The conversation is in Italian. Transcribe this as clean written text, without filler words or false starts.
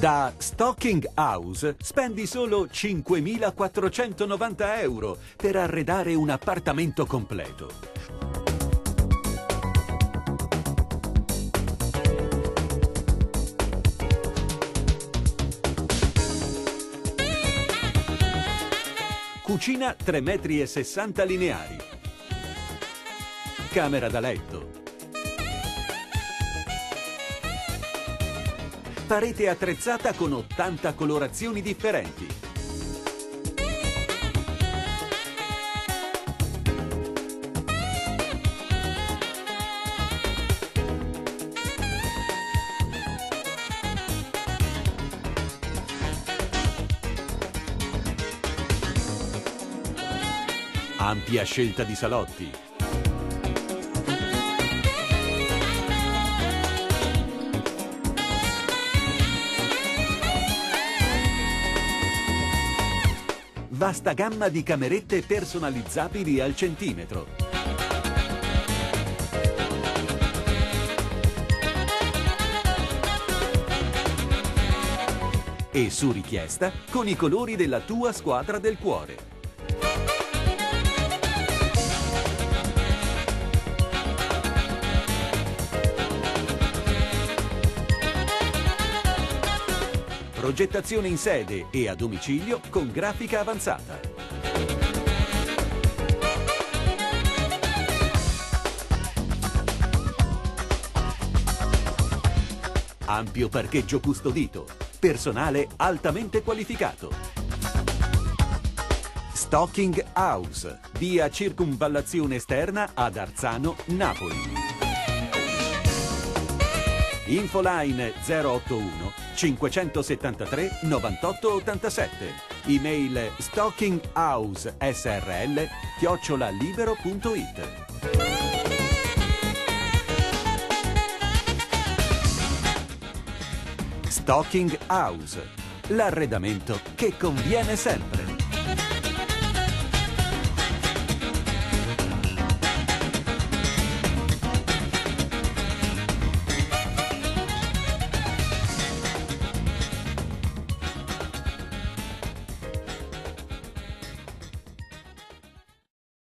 Da Stocking House spendi solo 5.490 euro per arredare un appartamento completo. Cucina 3,60 m lineari. Camera da letto. Parete attrezzata con 80 colorazioni differenti. Ampia scelta di salotti. Vasta gamma di camerette personalizzabili al centimetro. E su richiesta con i colori della tua squadra del cuore. Progettazione in sede e a domicilio con grafica avanzata. Ampio parcheggio custodito. Personale altamente qualificato. Stocking House, via Circumvallazione Esterna ad Arzano, Napoli. Infoline 081 573 98 87. Email stockinghouseSRL@libero.it. Stocking House, l'arredamento che conviene sempre.